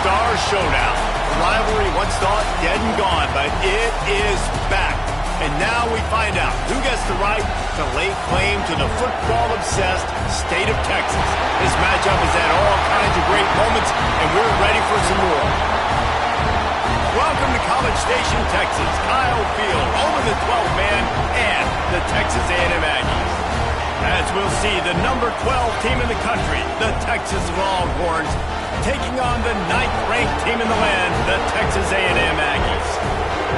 Star Showdown. The rivalry once thought dead and gone, but it is back. And now we find out who gets the right to lay claim to the football-obsessed state of Texas. This matchup has had all kinds of great moments, and we're ready for some more. Welcome to College Station, Texas. Kyle Field, over the 12th man, and the Texas A&M Aggies. As we'll see, the number 12 team in the country, the Texas Longhorns, taking on the 9th-ranked team in the land, the Texas A&M Aggies.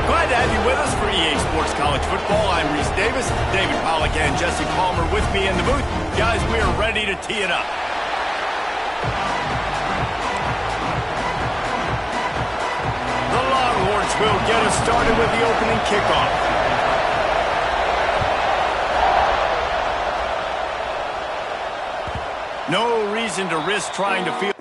Glad to have you with us for EA Sports College Football. I'm Reese Davis, David Pollack and Jesse Palmer with me in the booth. Guys, we are ready to tee it up. The Longhorns will get us started with the opening kickoff. No reason to risk trying to field.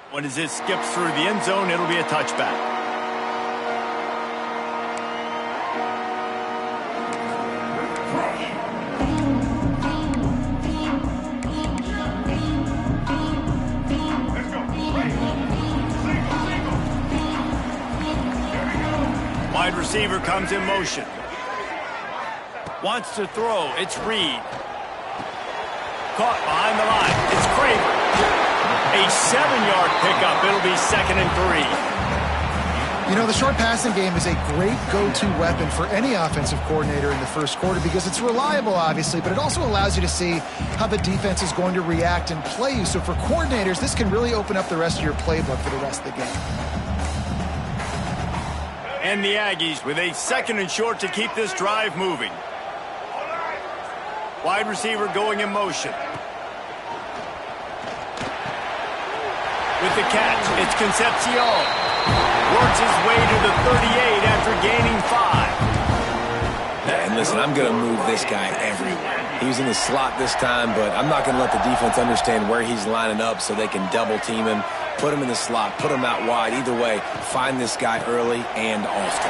When as it skips through the end zone, it'll be a touchback. Wide receiver comes in motion. Wants to throw. It's Reed. Caught behind the line. It's Craver. A 7-yard pickup. It'll be 2nd and 3. You know, the short passing game is a great go-to weapon for any offensive coordinator in the first quarter because it's reliable, obviously, but it also allows you to see how the defense is going to react and play you. So for coordinators, this can really open up the rest of your playbook for the rest of the game. And the Aggies with a 2nd and short to keep this drive moving. Wide receiver going in motion. With the catch, it's Concepcion. Works his way to the 38 after gaining 5. And listen, I'm going to move this guy everywhere. He's in the slot this time, but I'm not going to let the defense understand where he's lining up so they can double team him, put him in the slot, put him out wide. Either way, find this guy early and often.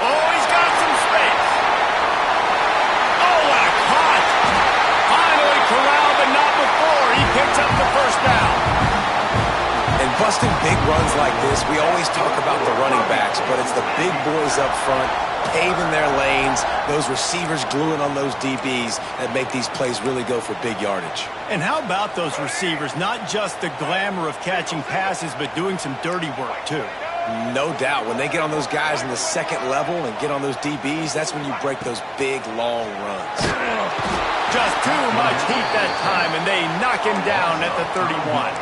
Oh, he's got some space. Oh, what a cut. Finally corralled, but not before. He picks up the first down. And busting big runs like this, we always talk about the running backs, but it's the big boys up front, paving their lanes, those receivers gluing on those DBs that make these plays really go for big yardage. And how about those receivers? Not just the glamour of catching passes, but doing some dirty work, too. No doubt. When they get on those guys in the second level and get on those DBs, that's when you break those big, long runs. Just too much heat that time, and they knock him down at the 31.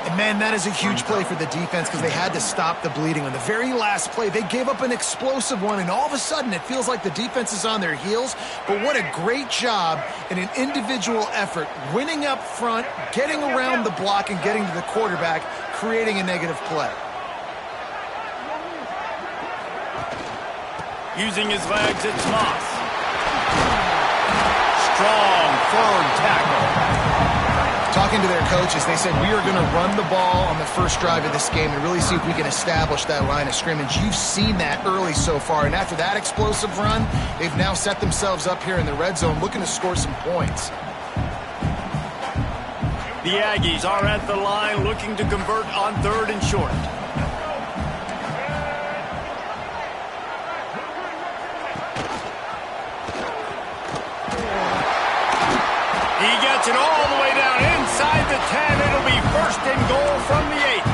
And, man, that is a huge play for the defense because they had to stop the bleeding. On the very last play, they gave up an explosive one, and all of a sudden it feels like the defense is on their heels. But what a great job in an individual effort, winning up front, getting around the block, and getting to the quarterback, creating a negative play. Using his legs, it's Moss. Strong, firm tackle. Talking to their coaches, they said, we are going to run the ball on the first drive of this game and really see if we can establish that line of scrimmage. You've seen that early so far, and after that explosive run, they've now set themselves up here in the red zone looking to score some points. The Aggies are at the line looking to convert on 3rd and short. He gets it all the way down inside the 10. It'll be 1st and goal from the 8.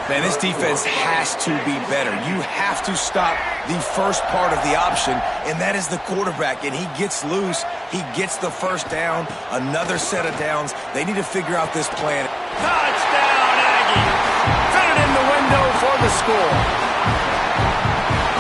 Man, this defense has to be better. You have to stop the first part of the option, and that is the quarterback. And he gets loose. He gets the 1st down, another set of downs. They need to figure out this plan. Touchdown, Aggie. Fit it in the window for the score.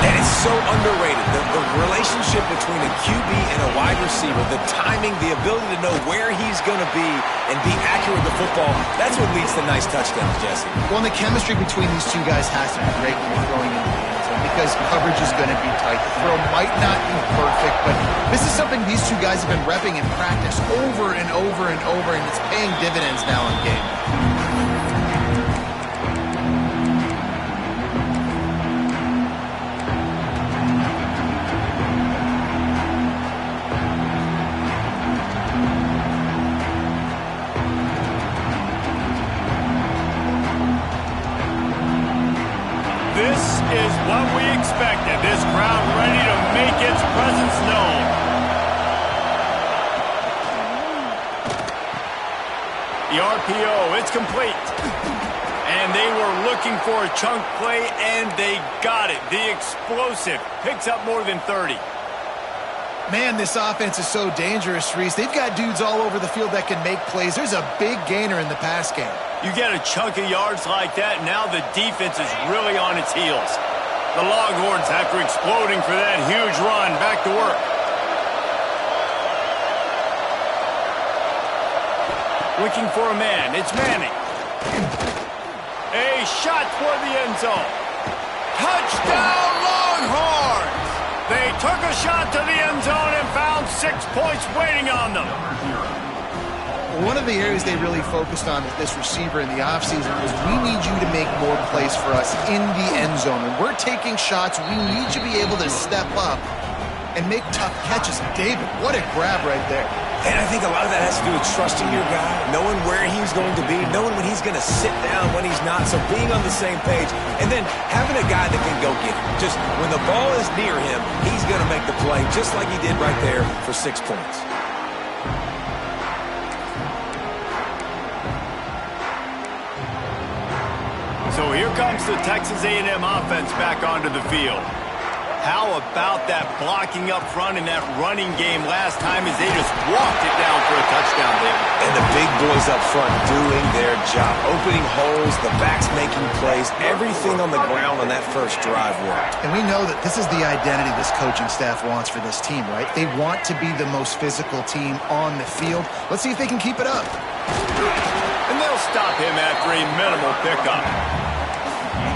And it's so underrated. The relationship between a QB and a wide receiver, the timing, the ability to know where he's going to be and be accurate with the football, that's what leads to nice touchdowns, Jesse. Well, and the chemistry between these two guys has to be great when you're throwing into the end zone because coverage is going to be tight. The throw might not be perfect, but this is something these two guys have been repping in practice over and over and over, and it's paying dividends now in game. This is what we expected. This crowd ready to make its presence known. The RPO, it's complete. And they were looking for a chunk play, and they got it. The explosive picks up more than 30. Man, this offense is so dangerous, Reese. They've got dudes all over the field that can make plays. There's a big gainer in the pass game. You get a chunk of yards like that, now the defense is really on its heels. The Longhorns, after exploding for that huge run, back to work. Looking for a man. It's Manning. A shot toward the end zone. Touchdown, Longhorns! They took a shot to the end zone and found 6 points waiting on them. One of the areas they really focused on with this receiver in the offseason was we need you to make more plays for us in the end zone. When we're taking shots, we need you to be able to step up and make tough catches. David, what a grab right there. And I think a lot of that has to do with trusting your guy, knowing where he's going to be, knowing when he's going to sit down, when he's not, so being on the same page, and then having a guy that can go get it. Just when the ball is near him, he's going to make the play, just like he did right there for 6 points. So here comes the Texas A&M offense back onto the field. How about that blocking up front and that running game last time as they just walked it down for a touchdown, David? And the big boys up front doing their job, opening holes, the backs making plays, everything on the ground on that first drive worked. And we know that this is the identity this coaching staff wants for this team, right? They want to be the most physical team on the field. Let's see if they can keep it up. And they'll stop him after a minimal pickup.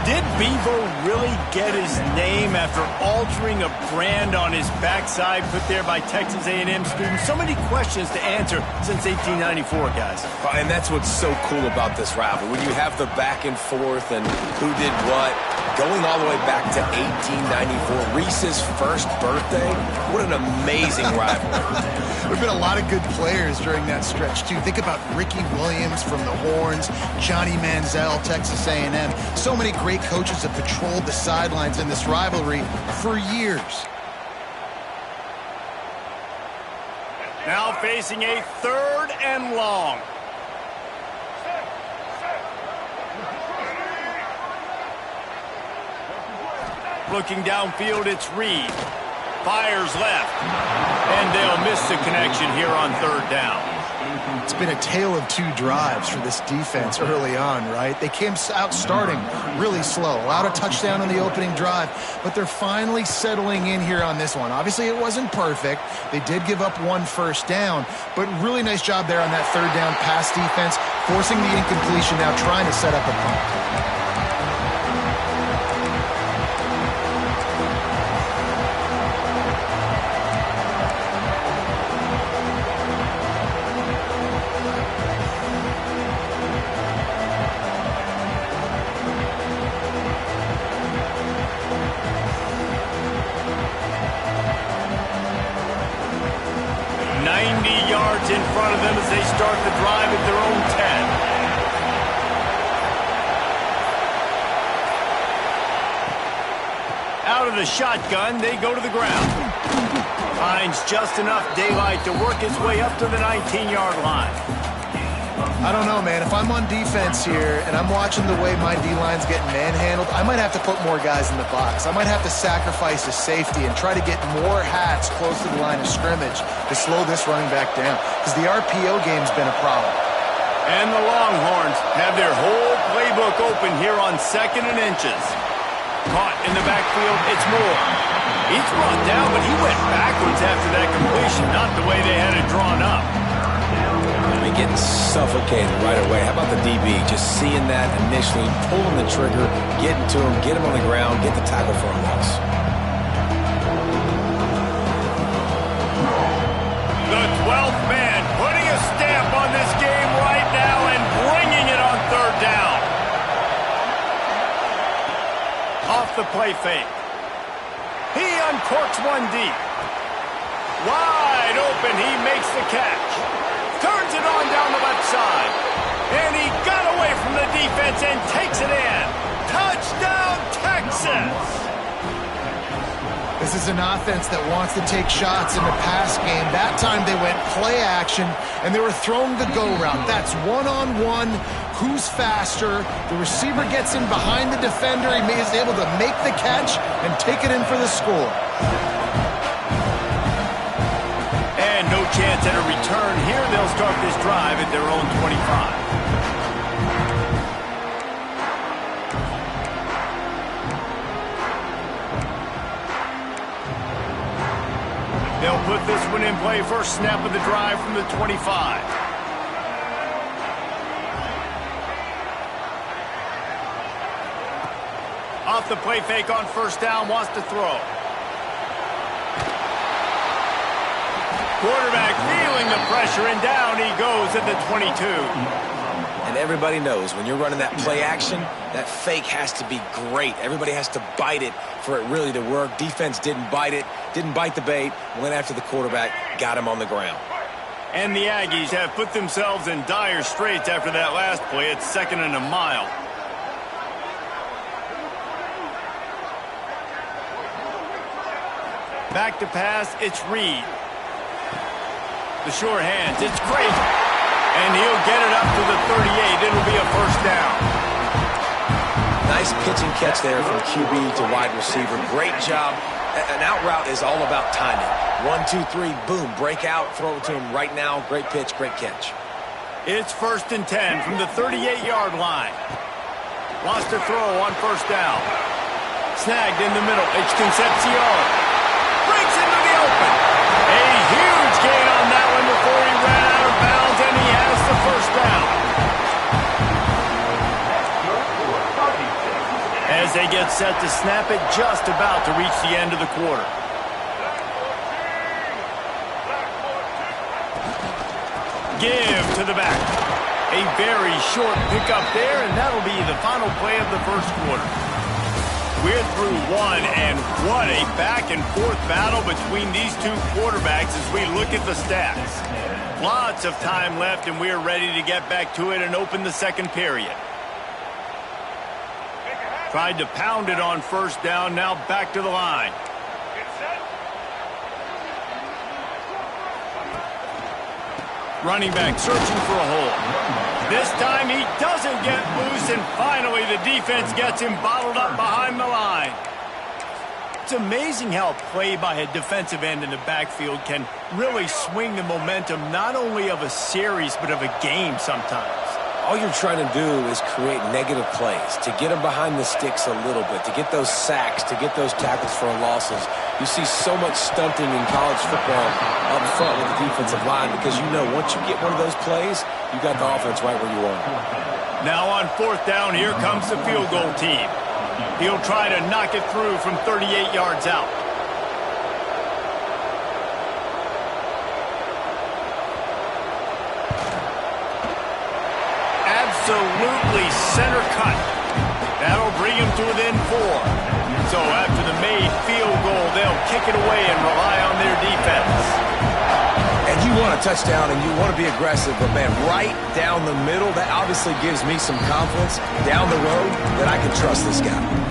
Did Beaver really get his name after altering a brand on his backside put there by Texas A&M students? So many questions to answer since 1894, guys. And that's what's so cool about this rivalry. When you have the back and forth and who did what, going all the way back to 1894, Reese's first birthday. What an amazing rivalry. There have been a lot of good players during that stretch, too. Think about Ricky Williams from the Horns, Johnny Manziel, Texas A&M. So many great coaches have patrolled the sidelines in this rivalry for years. Now facing a 3rd and long. Looking downfield, it's Reed. Fires left. And they'll miss the connection here on 3rd down. It's been a tale of 2 drives for this defense early on, right? They came out starting really slow, allowed a touchdown on the opening drive, but they're finally settling in here on this one. Obviously, it wasn't perfect. They did give up 1 first down, but really nice job there on that 3rd down pass defense, forcing the incompletion, now trying to set up a punt. yards in front of them as they start the drive at their own 10. Out of the shotgun, they go to the ground. Finds just enough daylight to work his way up to the 19-yard line. I don't know, man. If I'm on defense here and I'm watching the way my D-line's getting manhandled, I might have to put more guys in the box. I might have to sacrifice a safety and try to get more hats close to the line of scrimmage to slow this running back down, because the RPO game's been a problem. And the Longhorns have their whole playbook open here on 2nd and inches. Caught in the backfield, it's Moore. He's brought down, but he went backwards after that completion, not the way they had it drawn up. I mean, getting suffocated right away. How about the DB? Just seeing that initially, pulling the trigger, getting to him, get him on the ground, get the tackle for a loss. The 12th man putting a stamp on this game right now and bringing it on 3rd down. Off the play fake. He uncorks one deep. Wide open, he makes the catch. Turns it on down the left side. And he got away from the defense and takes it in. Touchdown, Texas! This is an offense that wants to take shots in the pass game. That time they went play action, and they were throwing the go route. That's one-on-one. Who's faster? The receiver gets in behind the defender. He is able to make the catch and take it in for the score. And no chance at a return here. They'll start this drive at their own 25. They'll put this one in play. First snap of the drive from the 25. Off the play fake on 1st down, wants to throw. Quarterback feeling the pressure, and down he goes at the 22. And everybody knows when you're running that play action, that fake has to be great. Everybody has to bite it for it really to work. Defense didn't bite it, didn't bite the bait, went after the quarterback, got him on the ground. And the Aggies have put themselves in dire straits after that last play. It's 2nd and a mile. Back to pass, it's Reed. The short hands, it's great. And he'll get it up to the 38. It'll be a 1st down. Nice pitch and catch there from QB to wide receiver. Great job. An out route is all about timing. 1, 2, 3, boom, break out, throw it to him right now. Great pitch, great catch. It's 1st and 10 from the 38-yard line. Wants to throw on 1st down. Snagged in the middle. It's Concepcion. Breaks into the open. A huge gain on that one before he ran out of bounds, and he has the 1st down. As they get set to snap it, just about to reach the end of the quarter. Give to the back. A very short pickup there, and that'll be the final play of the 1st quarter. We're through one, and what a back-and-forth battle between these two quarterbacks as we look at the stats. Lots of time left, and we're ready to get back to it and open the 2nd period. Tried to pound it on 1st down, now back to the line. Running back searching for a hole. This time he doesn't get loose, and finally the defense gets him bottled up behind the line. It's amazing how play by a defensive end in the backfield can really swing the momentum not only of a series but of a game sometimes. All you're trying to do is create negative plays, to get them behind the sticks a little bit, to get those sacks, to get those tackles for losses. You see so much stunting in college football up front with the defensive line because you know once you get one of those plays, you got the offense right where you want it. Now on 4th down, here comes the field goal team. He'll try to knock it through from 38 yards out. Absolutely center cut. That'll bring him to within 4. So after the made field goal, they'll kick it away and rely on their defense. And you want want a touchdown and you want to be aggressive, but, man, right down the middle, that obviously gives me some confidence down the road that I can trust this guy.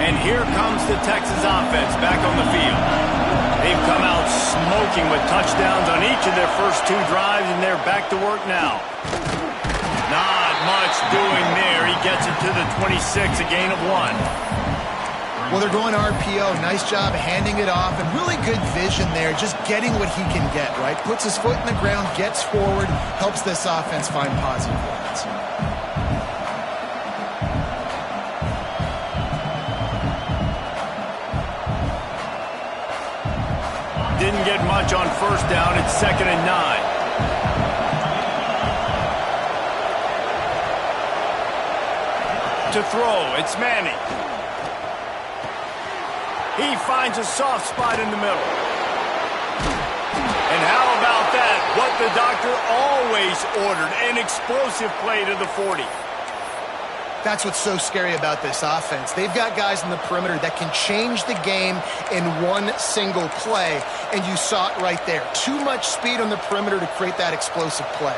And here comes the Texas offense back on the field. They've come out smoking with touchdowns on each of their first 2 drives, and they're back to work now. Not much doing there. He gets it to the 26, a gain of 1. Well, they're going RPO. Nice job handing it off, and really good vision there, just getting what he can get, right? Puts his foot in the ground, gets forward, helps this offense find positive points. Didn't get much on first down. It's 2nd and 9. To throw, it's Manning. He finds a soft spot in the middle. And how about that? What the doctor always ordered, an explosive play to the 40. That's what's so scary about this offense. They've got guys in the perimeter that can change the game in one single play, and you saw it right there. Too much speed on the perimeter to create that explosive play.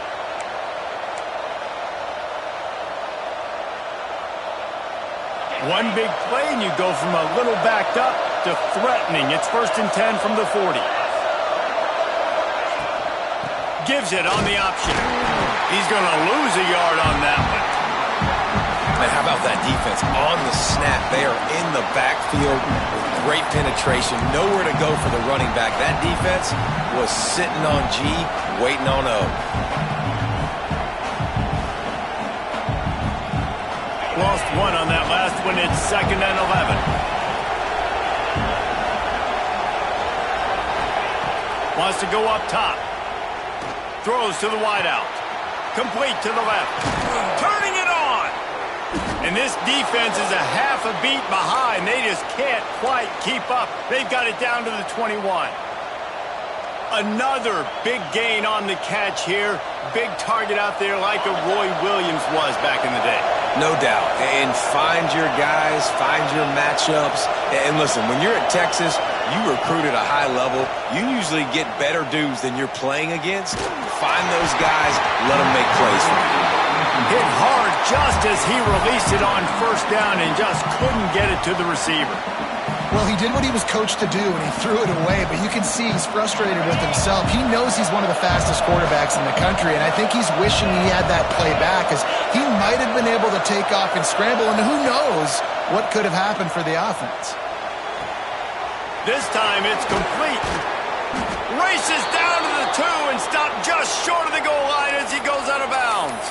One big play, and you go from a little backed up to threatening. It's 1st and 10 from the 40. Gives it on the option. He's going to lose a yard on that one. Man, how about that defense on the snap? They are in the backfield with great penetration. Nowhere to go for the running back. That defense was sitting on G, waiting on O. Lost 1 on that last one. It's 2nd and 11. Wants to go up top. Throws to the wideout. Complete to the left. Turning it on. And this defense is a half a beat behind. They just can't quite keep up. They've got it down to the 21. Another big gain on the catch here. Big target out there like a Roy Williams was back in the day. No doubt. And find your guys, find your matchups. And listen, when you're at Texas, you recruit at a high level. You usually get better dudes than you're playing against. Find those guys, let them make plays for you. Hit hard just as he released it on first down and just couldn't get it to the receiver. Well, he did what he was coached to do, and he threw it away, but you can see he's frustrated with himself. He knows he's one of the fastest quarterbacks in the country, and I think he's wishing he had that play back, as he might have been able to take off and scramble, and who knows what could have happened for the offense. This time it's complete. Races down to the 2 and stopped just short of the goal line as he goes out of bounds.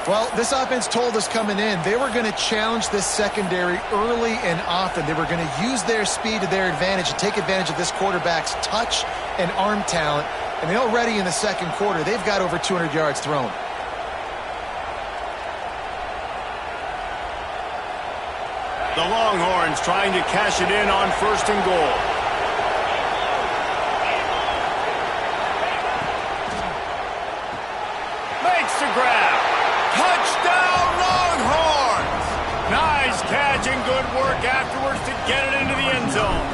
Well, this offense told us coming in they were going to challenge this secondary early and often. They were going to use their speed to their advantage and take advantage of this quarterback's touch and arm talent. And already in the second quarter, they've got over 200 yards thrown. The Longhorns trying to cash it in on 1st and goal. Makes the grab. Touchdown, Longhorns! Nice catch and good work afterwards to get it into the end zone.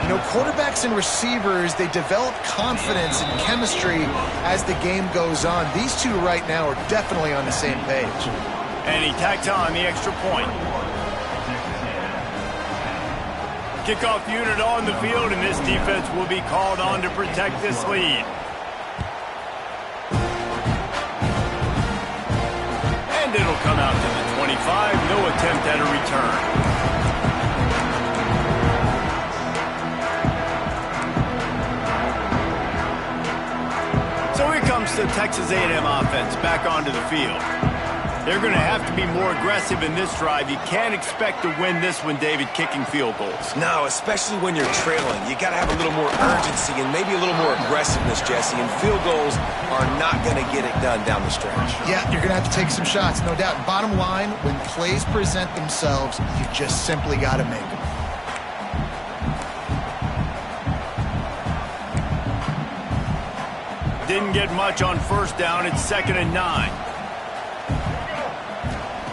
You know, quarterbacks and receivers, they develop confidence and chemistry as the game goes on. These two right now are definitely on the same page. And he tacks on the extra point. Kickoff unit on the field, and this defense will be called on to protect this lead. And it'll come out to the 25. No attempt at a return. So here comes the Texas A&M offense back onto the field. They're going to have to be more aggressive in this drive. You can't expect to win this one, David, kicking field goals. No, especially when you're trailing. You got to have a little more urgency and maybe a little more aggressiveness, Jesse. And field goals are not going to get it done down the stretch. Yeah, you're going to have to take some shots, no doubt. Bottom line, when plays present themselves, you just simply got to make them. didn't get much on first down. It's 2nd and 9.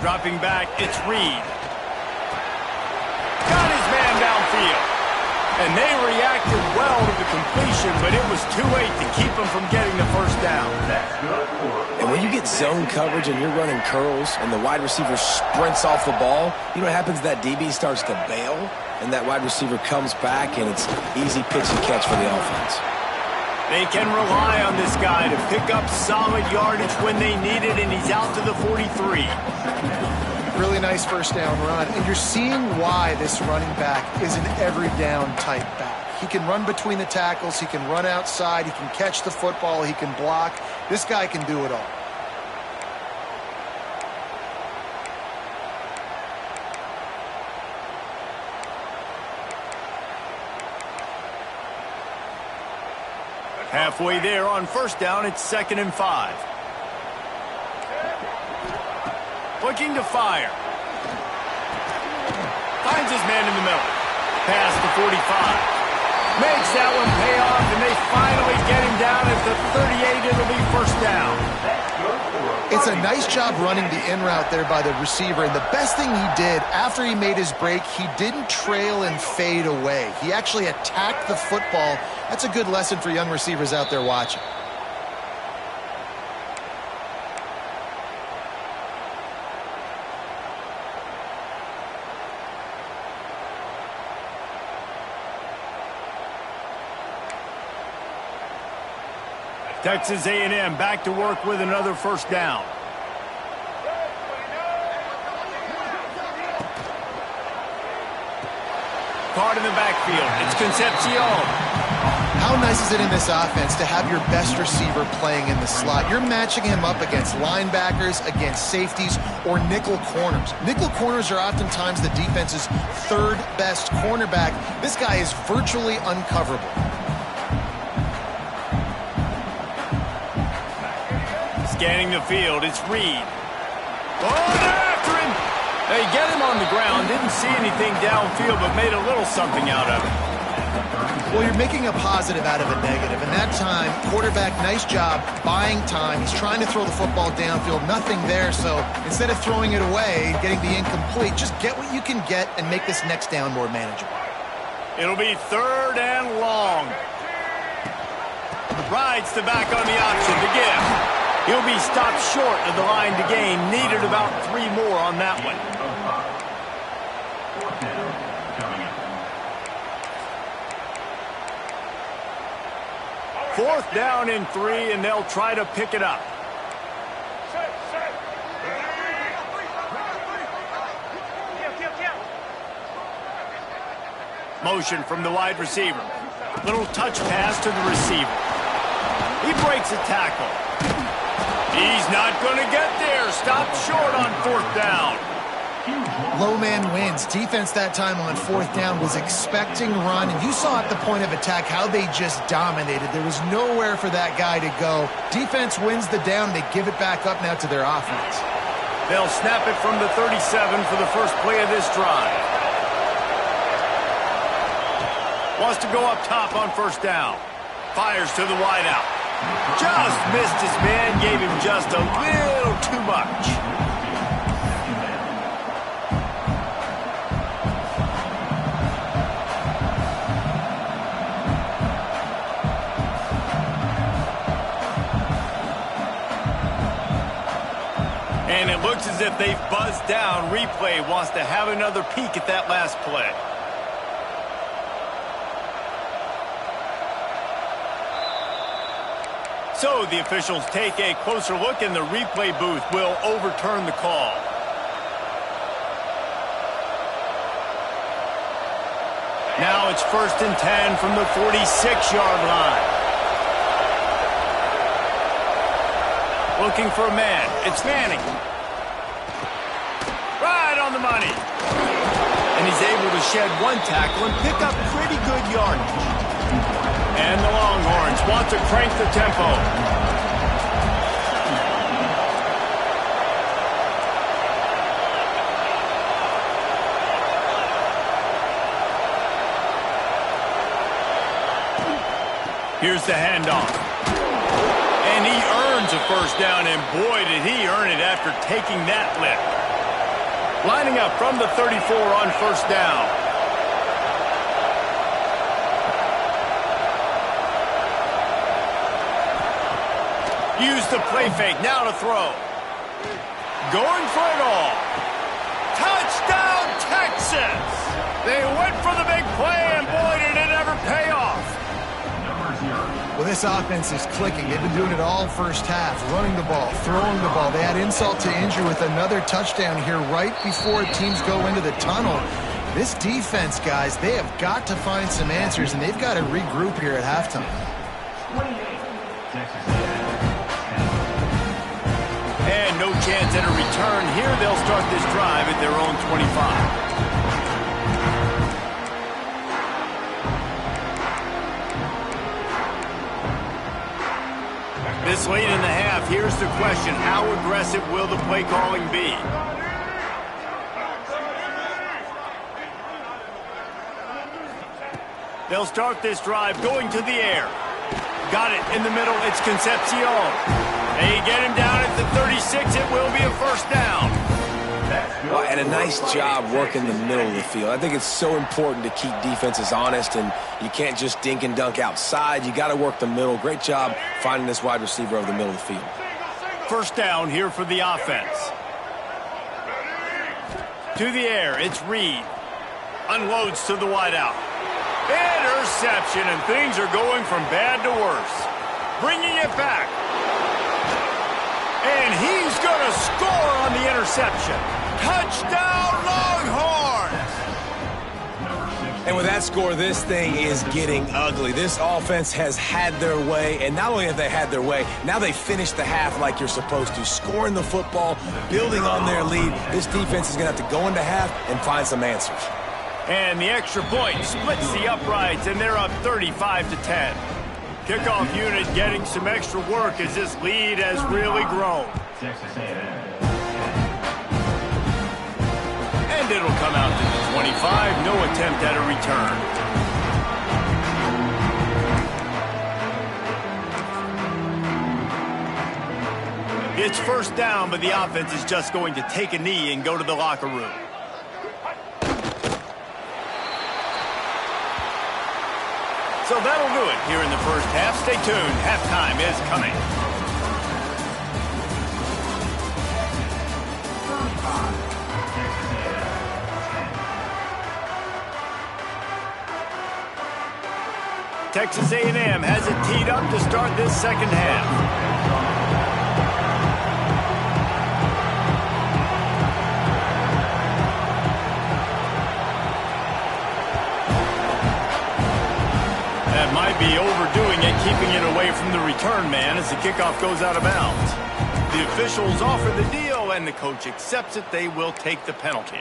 Dropping back, it's Reed. Got his man downfield. And they reacted well to the completion, but it was too late to keep him from getting the first down. And when you get zone coverage and you're running curls and the wide receiver sprints off the ball, you know what happens? That DB starts to bail, and that wide receiver comes back, and it's easy pitch and catch for the offense. They can rely on this guy to pick up solid yardage when they need it, and he's out to the 43. Really nice first down run, and you're seeing why this running back is an every down type back. He can run between the tackles, he can run outside, he can catch the football, he can block. This guy can do it all. Halfway there on first down, it's 2nd and 5. Looking to fire. Finds his man in the middle. Pass to 45. Makes that one pay off, and they finally get him down at the 38. It'll be first down. It's a nice job running the in route there by the receiver, and the best thing he did after he made his break, he didn't trail and fade away. He actually attacked the football. That's a good lesson for young receivers out there watching. Texas A&M back to work with another first down. Caught in the backfield. It's Concepcion. How nice is it in this offense to have your best receiver playing in the slot? You're matching him up against linebackers, against safeties, or nickel corners. Nickel corners are oftentimes the defense's third best cornerback. This guy is virtually uncoverable. Scanning the field, it's Reed. Oh, they're after him! They get him on the ground, didn't see anything downfield, but made a little something out of it. Well, you're making a positive out of a negative, and that time, quarterback, nice job, buying time. He's trying to throw the football downfield, nothing there, so instead of throwing it away, getting the incomplete, just get what you can get and make this next down more manageable. It'll be 3rd and long. Rides the back on the option to give. He'll be stopped short of the line to gain. Needed about 3 more on that one. Fourth down and 3, and they'll try to pick it up. Motion from the wide receiver. Little touch pass to the receiver. He breaks a tackle. He's not going to get there. Stopped short on 4th down. Low man wins. Defense that time on 4th down was expecting run, and you saw at the point of attack how they just dominated. There was nowhere for that guy to go. Defense wins the down. They give it back up now to their offense. They'll snap it from the 37 for the first play of this drive. Wants to go up top on first down. Fires to the wideout. Just missed his man, gave him just a little too much. And it looks as if they've buzzed down. Replay wants to have another peek at that last play. So the officials take a closer look, and the replay booth will overturn the call. Now it's 1st and 10 from the 46-yard line. Looking for a man. It's Manning. Right on the money. And he's able to shed 1 tackle and pick up pretty good yardage. And the Longhorns want to crank the tempo. Here's the handoff. And he earns a first down, and boy, did he earn it after taking that lick. Lining up from the 34 on first down. Use the play fake, now to throw. Going for it all. Touchdown, Texas! They went for the big play, and boy, did it ever pay off. Well, this offense is clicking. They've been doing it all first half, running the ball, throwing the ball. They add insult to injury with another touchdown here right before teams go into the tunnel. This defense, guys, they have got to find some answers, and they've got to regroup here at halftime. And no chance at a return here. They'll start this drive at their own 25. This late in the half, here's the question. How aggressive will the play calling be? They'll start this drive going to the air. Got it in the middle. It's Concepcion. They get him down at the 36. It will be a first down. Well, and a nice job working the middle of the field. I think it's so important to keep defenses honest, and you can't just dink and dunk outside. You got to work the middle. Great job finding this wide receiver over the middle of the field. First down here for the offense. To the air, it's Reed. Unloads to the wideout. Interception, and things are going from bad to worse. Bringing it back. And he's going to score on the interception. Touchdown, Longhorns! And with that score, this thing is getting ugly. This offense has had their way, and not only have they had their way, now they finished the half like you're supposed to, scoring the football, building on their lead. This defense is going to have to go into half and find some answers. And the extra point splits the uprights, and they're up 35-10. Kickoff unit getting some extra work as this lead has really grown. And it'll come out to the 25. No attempt at a return. It's first down, but the offense is just going to take a knee and go to the locker room. So that'll do it here in the first half. Stay tuned. Halftime is coming. Texas A&M has it teed up to start this second half. That might be overdoing it, keeping it away from the return man as the kickoff goes out of bounds. The officials offer the deal, and the coach accepts it. They will take the penalty.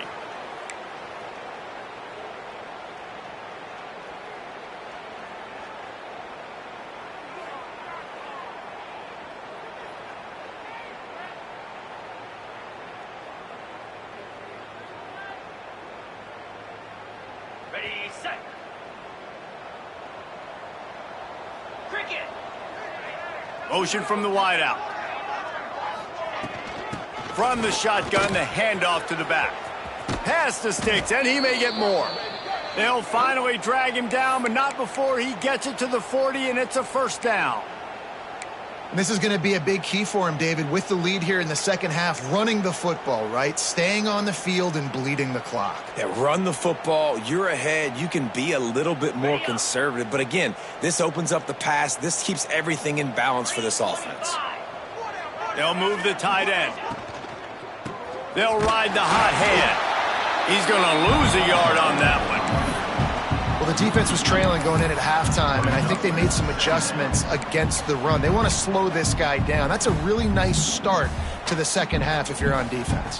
Ready, set. Cricket. Motion from the wideout. From the shotgun, the handoff to the back. Pass the sticks, and he may get more. They'll finally drag him down, but not before he gets it to the 40, and it's a first down. This is going to be a big key for him, David, with the lead here in the second half, running the football, right? Staying on the field and bleeding the clock. Yeah, run the football. You're ahead. You can be a little bit more conservative. But again, this opens up the pass. This keeps everything in balance for this offense. They'll move the tight end. They'll ride the hot hand. He's going to lose a yard on that one. Well, the defense was trailing going in at halftime, and I think they made some adjustments against the run. They want to slow this guy down. That's a really nice start to the second half if you're on defense.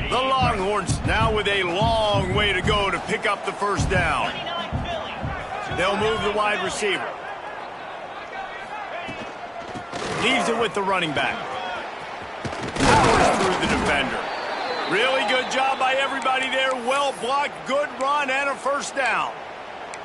The Longhorns now with a long way to go to pick up the first down. They'll move the wide receiver. Leaves it with the running back. Powers through the defender. Really good job by everybody there. Well blocked, good run, and a first down.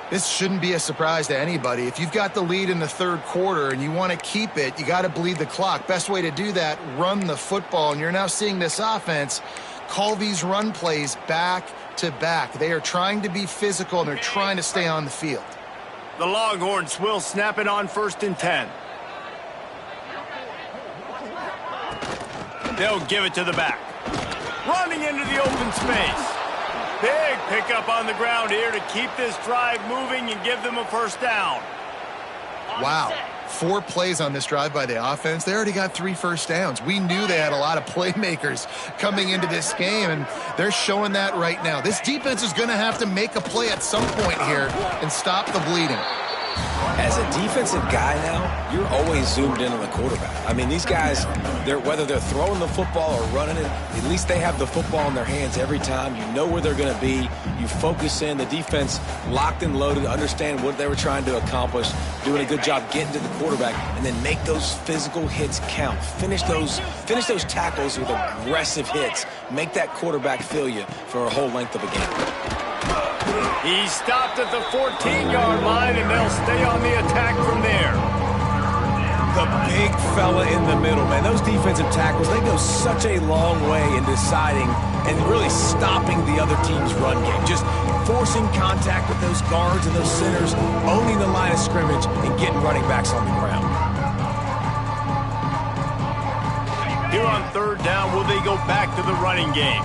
This shouldn't be a surprise to anybody. If you've got the lead in the third quarter and you want to keep it, you got to bleed the clock. Best way to do that, run the football. And you're now seeing this offense call these run plays back to back. They are trying to be physical, and they're trying to stay on the field. The Longhorns will snap it on 1st and 10. They'll give it to the back. Running into the open space. Big pickup on the ground here to keep this drive moving and give them a first down. Wow. 4 plays on this drive by the offense. They already got 3 first downs. We knew they had a lot of playmakers coming into this game, and they're showing that right now. This defense is going to have to make a play at some point here and stop the bleeding. As a defensive guy now, you're always zoomed in on the quarterback. I mean, these guys, whether they're throwing the football or running it, at least they have the football in their hands every time. You know where they're going to be. You focus in. The defense locked and loaded, understand what they were trying to accomplish, doing a good job getting to the quarterback, and then make those physical hits count. Finish those tackles with aggressive hits. Make that quarterback feel you for a whole length of a game. He stopped at the 14-yard line, and they'll stay on the attack from there. The big fella in the middle, man. Those defensive tackles, they go such a long way in deciding and really stopping the other team's run game. Just forcing contact with those guards and those centers, owning the line of scrimmage, and getting running backs on the ground. Here on 3rd down, will they go back to the running game?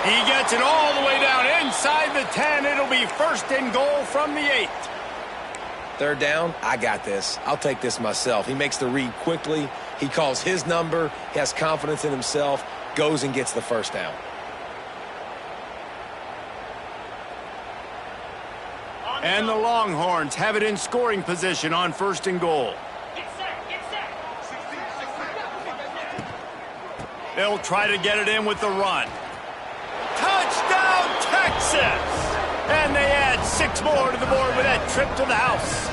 He gets it all the way down inside the 10. It'll be 1st and goal from the 8. 3rd down, I got this. I'll take this myself. He makes the read quickly. He calls his number. He has confidence in himself. Goes and gets the first down. And the Longhorns have it in scoring position on 1st and goal. Get set, get set. They'll try to get it in with the run. Touchdown, Texas! And they add 6 more to the board with that trip to the house.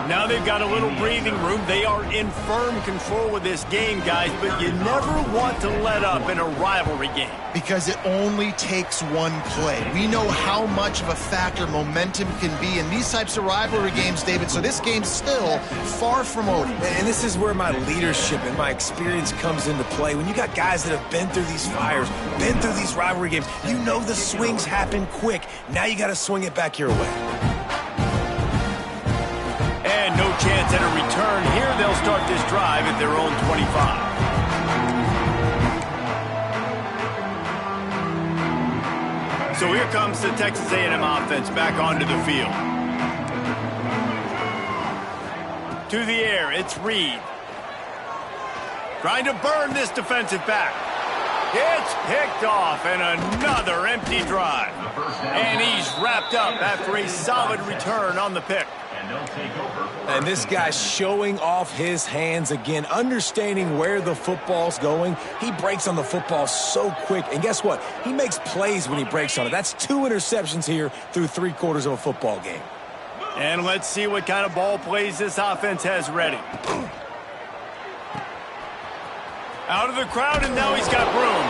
Now they've got a little breathing room. They are in firm control with this game, guys, but you never want to let up in a rivalry game. Because it only takes one play. We know how much of a factor momentum can be in these types of rivalry games, David, so this game's still far from over. And this is where my leadership and my experience comes into play. When you got guys that have been through these fires, been through these rivalry games, you know the swings happen quick. Now you got to swing it back your way. And no chance at a return here. They'll start this drive at their own 25. So here comes the Texas A&M offense back onto the field. To the air, it's Reed. Trying to burn this defensive back. It's picked off, and another empty drive. And he's wrapped up after a solid return on the pick. And this guy's showing off his hands again, understanding where the football's going. He breaks on the football so quick. And guess what? He makes plays when he breaks on it. That's 2 interceptions here through 3 quarters of a football game. And let's see what kind of ball plays this offense has ready. Out of the crowd, and now he's got room.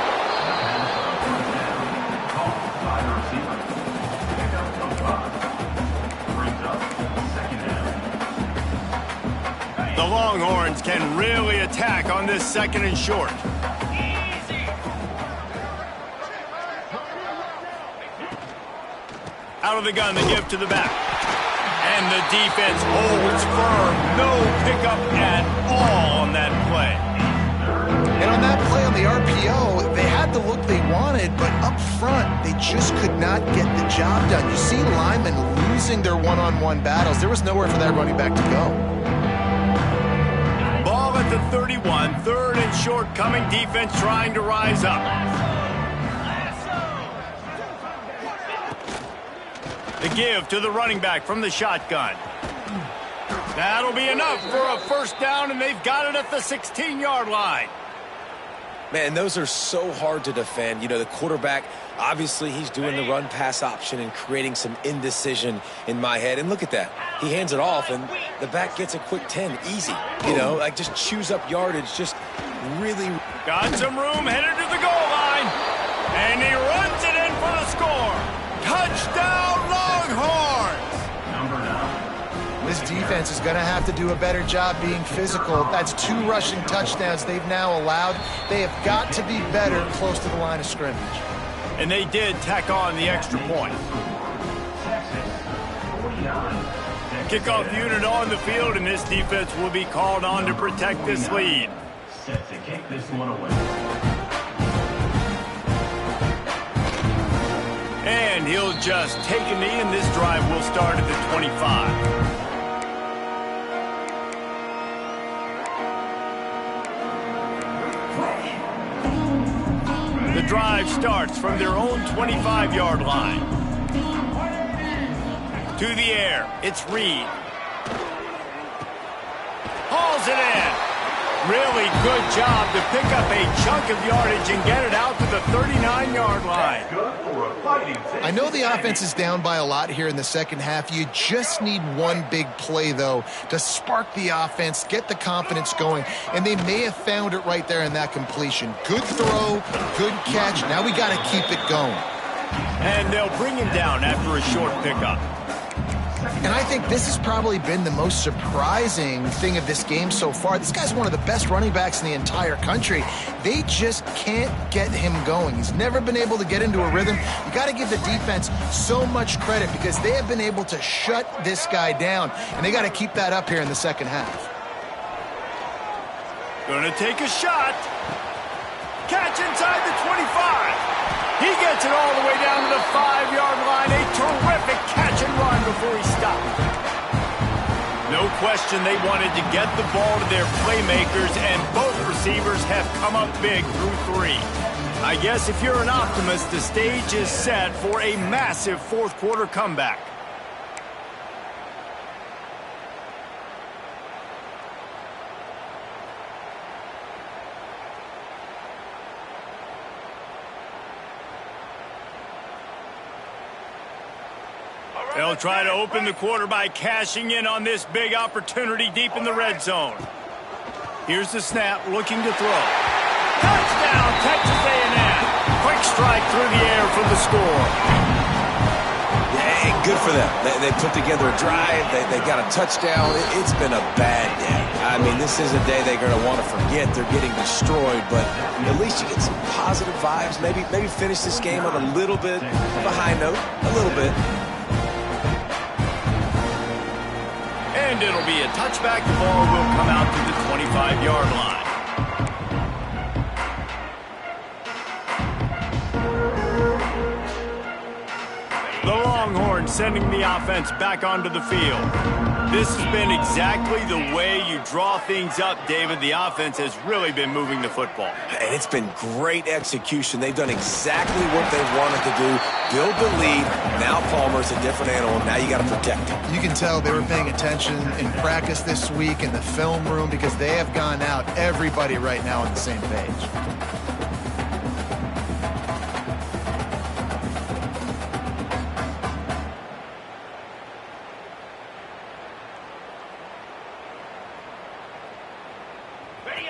The Longhorns can really attack on this 2nd and short. Easy. Out of the gun, they give to the back. And the defense holds firm. No pickup at all on that play. And on that play on the RPO, they had the look they wanted, but up front, they just could not get the job done. You see linemen losing their one-on-one battles. There was nowhere for that running back to go. Ball at the 31, 3rd and short, coming defense trying to rise up. The give to the running back from the shotgun. That'll be enough for a first down, and they've got it at the 16-yard line. Man, those are so hard to defend. You know, the quarterback Obviously, he's doing the run-pass option and creating some indecision in my head. And look at that. He hands it off, and the back gets a quick 10. Easy. You know, like just chews up yardage. Just really. Got some room headed to the goal line. And he runs it in for the score. Touchdown, Longhorns! This defense is going to have to do a better job being physical. That's 2 rushing touchdowns they've now allowed. They have got to be better close to the line of scrimmage. And they did tack on the extra point. Kickoff unit on the field, and this defense will be called on to protect this lead. Set to kick this one away. And he'll just take a knee, and this drive will start at the 25. The drive starts from their own 25-yard line. To the air, it's Reed. Hauls it in. Really good job to pick up a chunk of yardage and get it out to the 39-yard line. I know the offense is down by a lot here in the second half. You just need one big play, though, to spark the offense, get the confidence going, and they may have found it right there in that completion. Good throw, good catch. Now we got to keep it going. And they'll bring him down after a short pickup. And I think this has probably been the most surprising thing of this game so far. This guy's one of the best running backs in the entire country. They just can't get him going. He's never been able to get into a rhythm. You got to give the defense so much credit because they have been able to shut this guy down, and they got to keep that up here in the second half. Gonna take a shot. Catch inside the 25. He gets it all the way down to the 5-yard line. A terrific catch and run before he stopped. No question they wanted to get the ball to their playmakers, and both receivers have come up big through 3. I guess if you're an optimist, the stage is set for a massive fourth-quarter comeback. They'll try to open the quarter by cashing in on this big opportunity deep in the red zone. Here's the snap, looking to throw. Touchdown, Texas A&M. Quick strike through the air for the score. Yeah, good for them. They put together a drive. They got a touchdown. It's been a bad day. I mean, this is a day they're going to want to forget. They're getting destroyed, but at least you get some positive vibes. Maybe finish this game on a little bit of a high note, a little bit. And it'll be a touchback. The ball will come out to the 25-yard line. The Longhorns sending the offense back onto the field. This has been exactly the way you draw things up, David. The offense has really been moving the football. And it's been great execution. They've done exactly what they wanted to do. Build the lead. Now Palmer's a different animal. Now you got to protect him. You can tell they were paying attention in practice this week in the film room because they have gone out, everybody right now on the same page.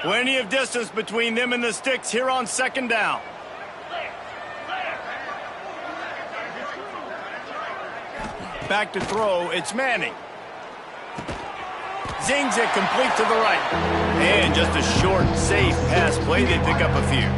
Plenty of distance between them and the sticks here on second down. Back to throw, it's Manning. Zings it complete to the right. And just a short, safe pass play, they pick up a few.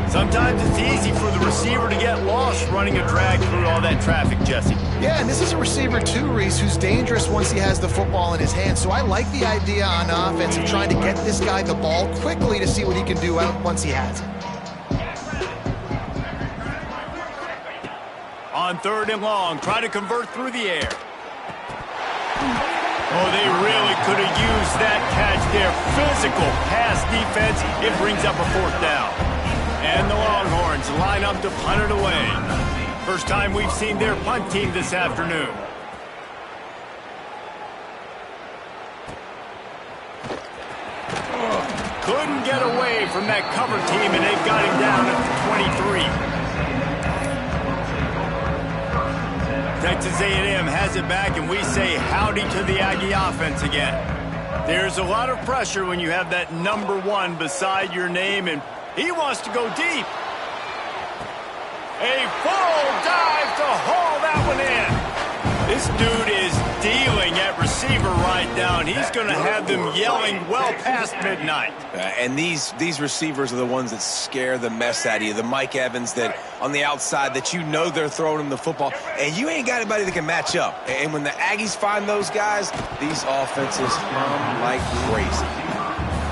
Sometimes it's easy for the receiver to get lost running a drag through all that traffic, Jesse. Yeah, and this is a receiver too, Reese, who's dangerous once he has the football in his hands. So I like the idea on offense of trying to get this guy the ball quickly to see what he can do once he has it. On 3rd and long, try to convert through the air. Oh, they really could have used that catch there. Physical pass defense. It brings up a 4th down. And the Longhorns line up to punt it away. First time we've seen their punt team this afternoon. Couldn't get away from that cover team, and they've got him down at the 23. Texas A&M has it back, and we say howdy to the Aggie offense again. There's a lot of pressure when you have that number 1 beside your name, and he wants to go deep. A full dive to haul that one in. This dude is dealing at receiver right now, and he's going to have them yelling well past midnight. And these receivers are the ones that scare the mess out of you. The Mike Evans that on the outside that you know they're throwing him the football, and you ain't got anybody that can match up. And when the Aggies find those guys, these offenses hum like crazy.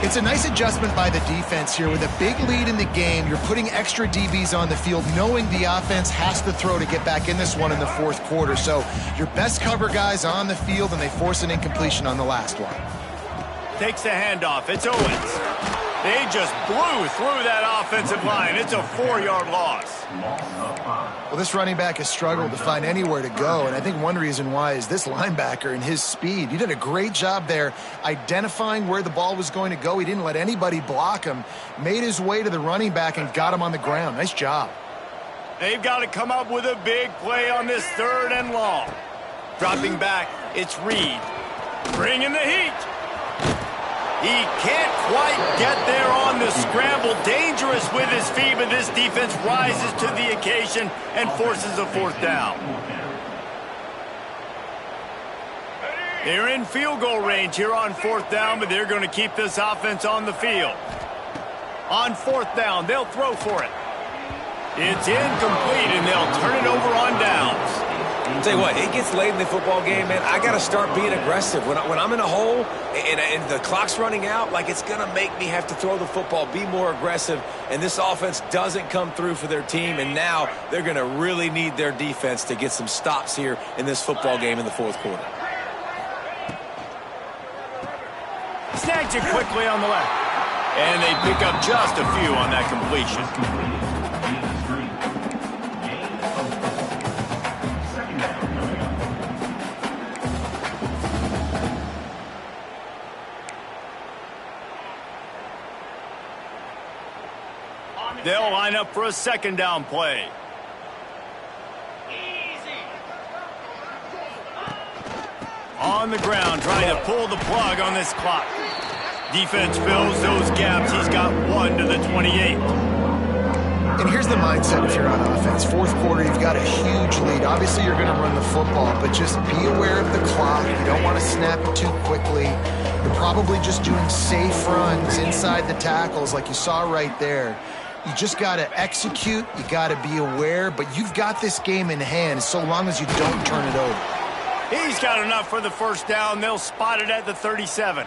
It's a nice adjustment by the defense here. With a big lead in the game, you're putting extra DBs on the field, knowing the offense has to throw to get back in this one in the fourth quarter. So your best cover guys on the field, and they force an incompletion on the last one. Takes the handoff. It's Owens. They just blew through that offensive line. It's a 4-yard loss. Well, this running back has struggled to find anywhere to go, and I think one reason why is this linebacker and his speed. He did a great job there identifying where the ball was going to go. He didn't let anybody block him, made his way to the running back, and got him on the ground. Nice job. They've got to come up with a big play on this 3rd and long. Dropping back, it's Reed. Bringing the heat. He can't quite get there on the scramble. Dangerous with his feet, but this defense rises to the occasion and forces a 4th down. They're in field goal range here on 4th down, but they're going to keep this offense on the field. On 4th down, they'll throw for it. It's incomplete, and they'll turn it over on downs. Tell you what, it gets late in the football game, man. I got to start being aggressive. When I'm in a hole and the clock's running out, like it's going to make me have to throw the football, be more aggressive, and this offense doesn't come through for their team, and now they're going to really need their defense to get some stops here in this football game in the fourth quarter. Snags it quickly on the left. And they pick up just a few on that completion. They'll line up for a 2nd down play. On the ground, trying to pull the plug on this clock. Defense fills those gaps. He's got 1 to the 28. And here's the mindset if you're on offense. Fourth quarter, you've got a huge lead. Obviously, you're going to run the football, but just be aware of the clock. You don't want to snap it too quickly. You're probably just doing safe runs inside the tackles like you saw right there. You just got to execute. You got to be aware, but you've got this game in hand so long as you don't turn it over. He's got enough for the 1st down. They'll spot it at the 37.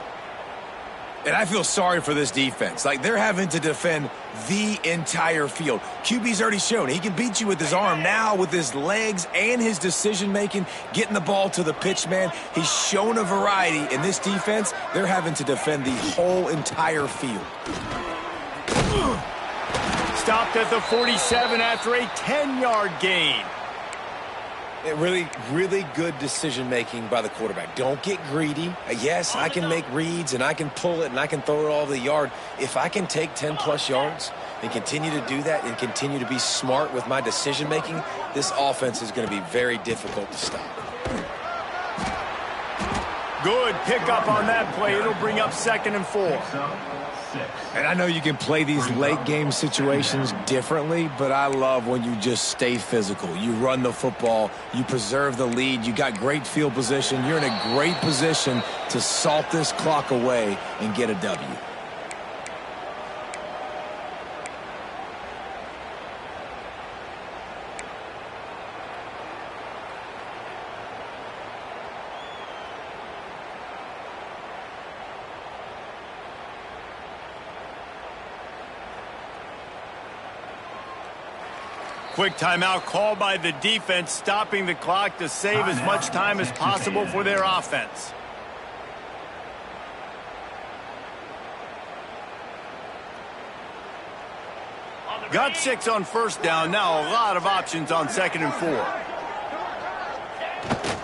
And I feel sorry for this defense. Like, they're having to defend the entire field. QB's already shown he can beat you with his arm. Now with his legs and his decision-making, getting the ball to the pitch man, he's shown a variety. In this defense, they're having to defend the whole entire field. Stopped at the 47 after a 10-yard gain. Really, really good decision-making by the quarterback. Don't get greedy. Yes, I can make reads, and I can pull it, and I can throw it all over the yard. If I can take 10-plus yards and continue to do that and continue to be smart with my decision-making, this offense is going to be very difficult to stop. Good pickup on that play. It'll bring up 2nd and 4. And I know you can play these late game situations differently, but I love when you just stay physical. You run the football, you preserve the lead, you got great field position, you're in a great position to salt this clock away and get a W. Quick timeout called by the defense, stopping the clock to save as much time as possible for their offense. Got 6 on 1st down. Now a lot of options on 2nd and 4.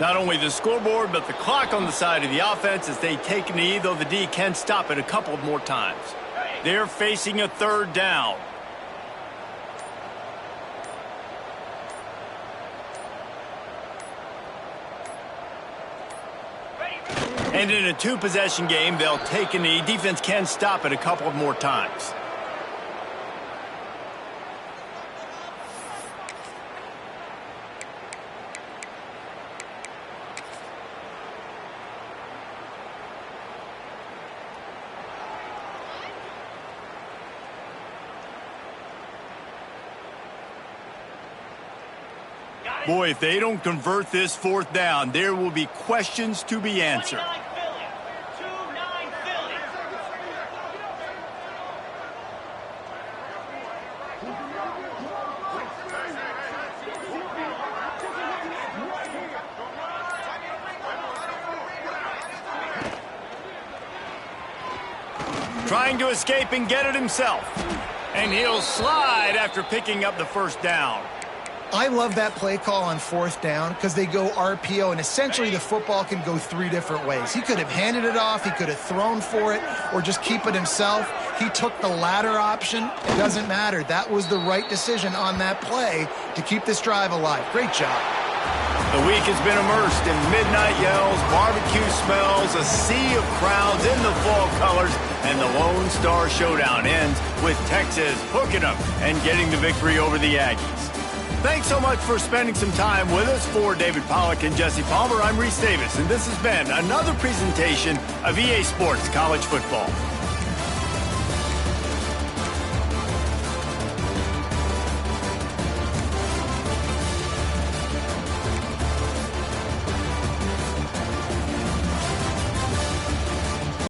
Not only the scoreboard, but the clock on the side of the offense as they take a knee, though the D can stop it a couple more times. They're facing a 3rd down. And in a two-possession game, they'll take a knee. Defense can stop it a couple of more times. Boy, if they don't convert this fourth down, there will be questions to be answered. 29 Philly. 2-9 Philly. Trying to escape and get it himself. And he'll slide after picking up the first down. I love that play call on fourth down because they go RPO, and essentially the football can go three different ways. He could have handed it off, he could have thrown for it, or just keep it himself. He took the latter option. It doesn't matter. That was the right decision on that play to keep this drive alive. Great job. The week has been immersed in midnight yells, barbecue smells, a sea of crowds in the fall colors, and the Lone Star Showdown ends with Texas hooking up and getting the victory over the Aggies. Thanks so much for spending some time with us. For David Pollack and Jesse Palmer, I'm Reese Davis, and this has been another presentation of EA Sports College Football.